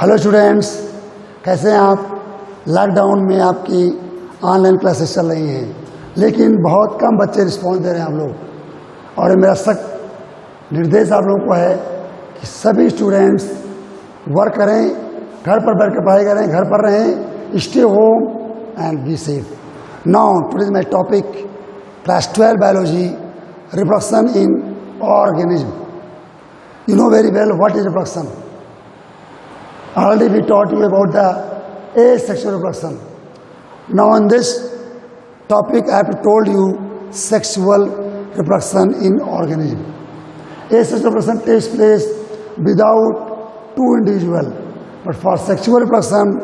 Hello students, कैसे हैं आप। लॉकडाउन में आपकी ऑनलाइन क्लासेस चल रही हैं, लेकिन बहुत कम बच्चे रिस्पॉन्स दे रहे हैं आप लोग। और मेरा सख्त निर्देश आप लोगों को है कि सभी स्टूडेंट्स वर्क करें, घर पर बैठ कर पढ़ाई करें, घर पर रहें, stay home and be safe. Now today my topic class 12 biology, reproduction in organism. You know very well what is reproduction. Already we taught you about the asexual reproduction. Now on this topic I have told you sexual reproduction in organism. Asexual reproduction takes place without two individuals, but for sexual reproduction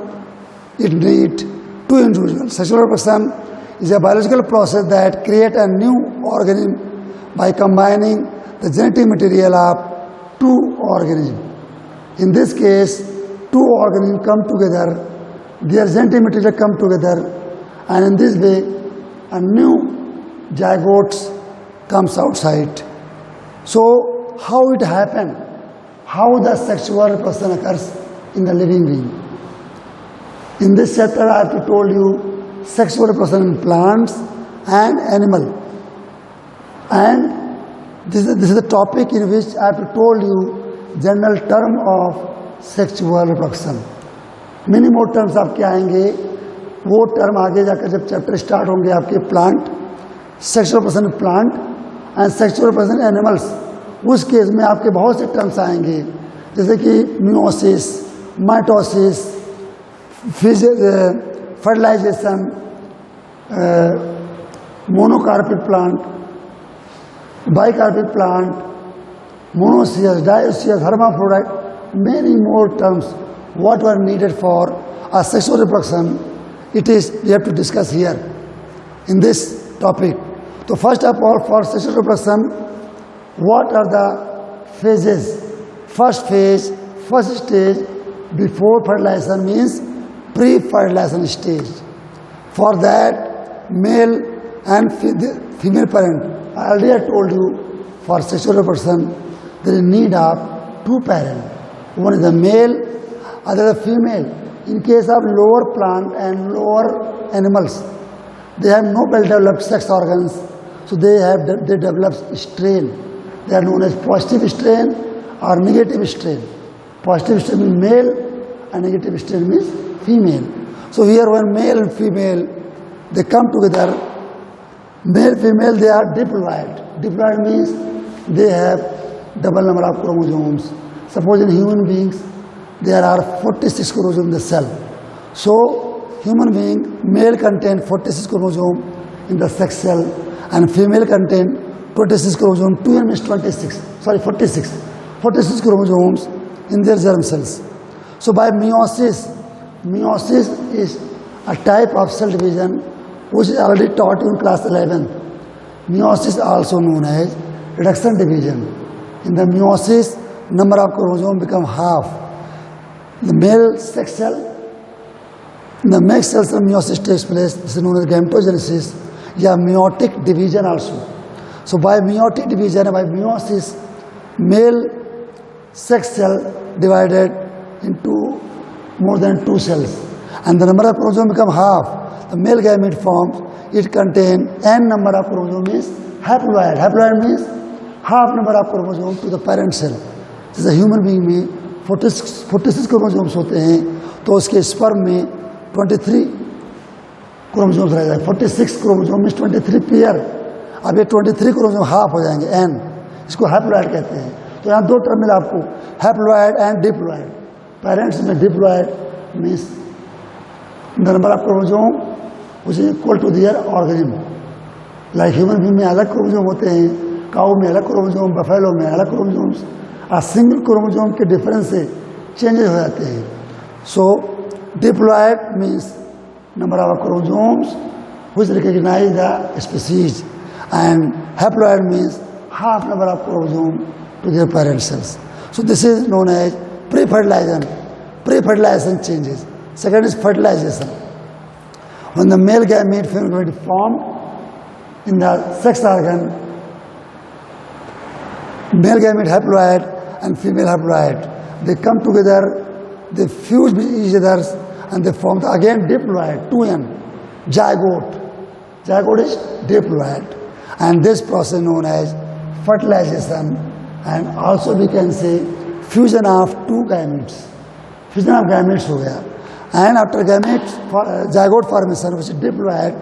it needs two individuals. Sexual reproduction is a biological process that creates a new organism by combining the genetic material of two organisms. In this case, two organisms come together, their genetic material come together, and in this way, a new zygote comes outside. So, how it happened? How the sexual reproduction occurs in the living being? In this chapter, I have told you sexual reproduction in plants and animal, and this is the topic in which I have told you general term of sexual reproduction. Many more terms आपके आएंगे, वो term आगे जाकर जब chapter start होंगे आपके plant, sexual reproduction plant and sexual reproduction animals, उस case में आपके बहुत से टर्म्स आएंगे, जैसे कि meiosis, mitosis, fertilisation, monocarpic plant, bicarpic plant, monoecious, dioecious, hermaphrodite, many more terms what were needed for a sexual reproduction. It is we have to discuss here in this topic. So first of all, for sexual reproduction, what are the phases? First phase, first stage before fertilization means pre-fertilization stage. For that, male and female parent. I already told you for sexual reproduction there is need of two parents. One is the male, other is the female. In case of lower plant and lower animals, they have no well developed sex organs, so they develop strain. They are known as positive strain or negative strain. Positive strain means male and negative strain means female. So here when male and female they come together, male, female, they are diploid. Diploid means they have double number of chromosomes. Suppose in human beings, there are 46 chromosomes in the cell. So, human being, male contain 46 chromosomes in the sex cell, and female contain 26 chromosomes. 2 means 26. Sorry, 46. 46 chromosomes in their germ cells. So, by meiosis, meiosis is a type of cell division which is already taught in class 11. Meiosis is also known as reduction division. In the meiosis, number of chromosomes become half. The male sex cell, in the male cells of meiosis takes place. This is known as gametogenesis, या meiotic division also. So by meiotic division, by meiosis, male sex cell divided into more than 2 cells, and the number of chromosomes become half. The male gamete forms, it contains n number of chromosomes is haploid. Haploid means half number of chromosomes to the parent cell. जैसे human being में 46 chromosomes होते हैं, तो उसके sperm में 23 chromosomes रह जाएंगे. 46 chromosome means 23 pair. अब ये 23 क्रोमोसोम हाफ हो जाएंगे, n, इसको हैप्लॉइड कहते हैं. तो यहाँ दो टर्म मिला आपको, हैप्लॉइड एंड डिप्लॉइड. पेरेंट्स में diploid means the number of chromosome which is equal to their organism. Like human being में अलग क्रोमोसोम होते हैं, काऊ में अलग क्रोमोसोम, बफेलो में अलग क्रोमोसोम्स, और सिंगल क्रोमोसोम के डिफरेंस से चेंजेस हो जाते हैं. So diploid means number of chromosomes which recognize the species, and haploid means half number of chromosome to their parent cells. So this is known as pre-fertilization. Pre-fertilization changes. Second is fertilization. When the male gamete, female gamete formed in the sex organ, male gamete haploid and female haploid, they come together they fuse with each other and they form the again diploid, 2N, zygote. Zygote is diploid. And this process known as fertilization, and also we can say fusion of two gametes. Fusion of gametes हो गया. And after gamete, zygote formation, which is diploid,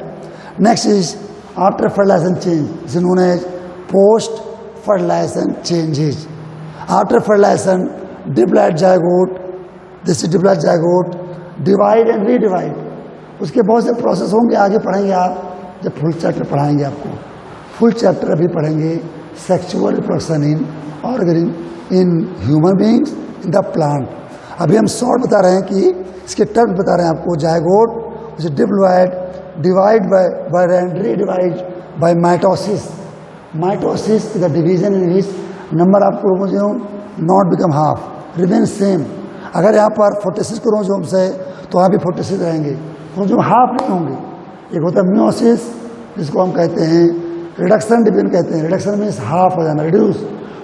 next is after fertilization change, is known as post-fertilization changes. After fertilization, diploid zygote, this is diploid zygote, divide and redivide. उसके बहुत से process होंगे, आगे पढ़ेंगे आप जब फुल चैप्टर पढ़ाएंगे आपको. फुल चैप्टर अभी पढ़ेंगे sexual reproduction in organism in human beings in the plant. अभी हम शॉर्ट बता रहे हैं कि इसके टर्म्स बता रहे हैं आपको. Zygote which is diploid, divide by and redivide by mitosis. Mitosis is the division in which number of chromosome not become half, remain same. अगर यहाँ पर 46 क्रोमोसोम्स है तो वहाँ भी 46 रहेंगे, क्रोमोसोम हाफ नहीं होंगे. एक होता है मियोसिस, जिसको हम कहते हैं रिडक्शन डिवीजन कहते हैं. रिडक्शन मीन्स हाफ हो जाना, रिड्यूस,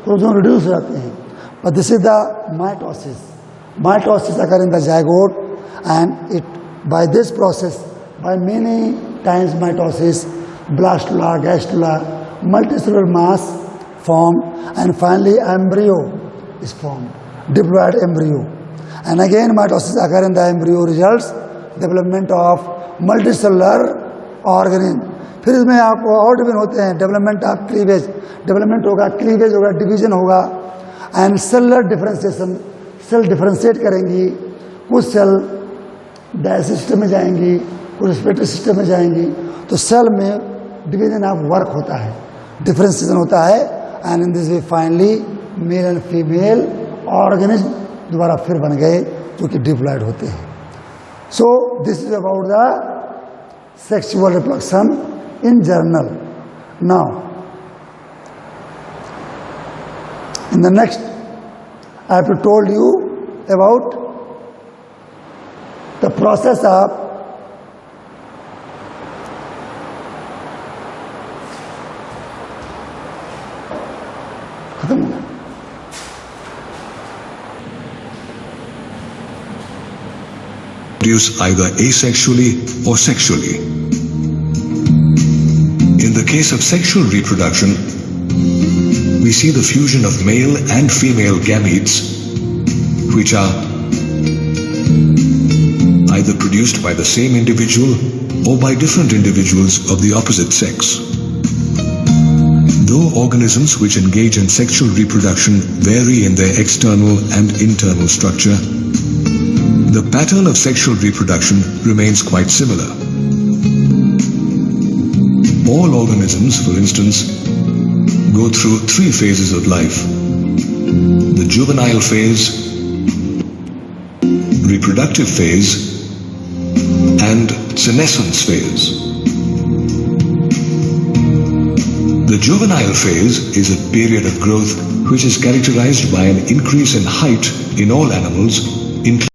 क्रोमोसोम रिड्यूस हो जाते हैं. But this is the mitosis. Mitosis occur in the zygote, and it by this process, by many times mitosis, blastula, gastrula, multicellular mass formed, and finally embryo is formed, diploid embryo. And again mitosis occur in the embryo, results development of multicellular organism. फिर इसमें आपको और division होते हैं. Development of cleavage, development होगा, cleavage होगा, division होगा. And cellular differentiation, cell differentiate करेंगी. कुछ सेल डायसिस सिस्टम में जाएंगी, कुछ रेस्पिरेटरी सिस्टम में जाएंगी. तो सेल में डिवीजन ऑफ वर्क होता है, डिफरेंशिएशन होता है. And in this way finally male and female organism दोबारा फिर बन गए जो कि डिप्लॉयड होते हैं. So this is about the sexual reproduction in general. Now, in the next, I have to told you about the process of produce either asexually or sexually. In the case of sexual reproduction, we see the fusion of male and female gametes, which are either produced by the same individual or by different individuals of the opposite sex. Though organisms which engage in sexual reproduction vary in their external and internal structure, the pattern of sexual reproduction remains quite similar. All organisms, for instance, go through 3 phases of life: the juvenile phase, reproductive phase, and senescence phase. The juvenile phase is a period of growth which is characterized by an increase in height in all animals, including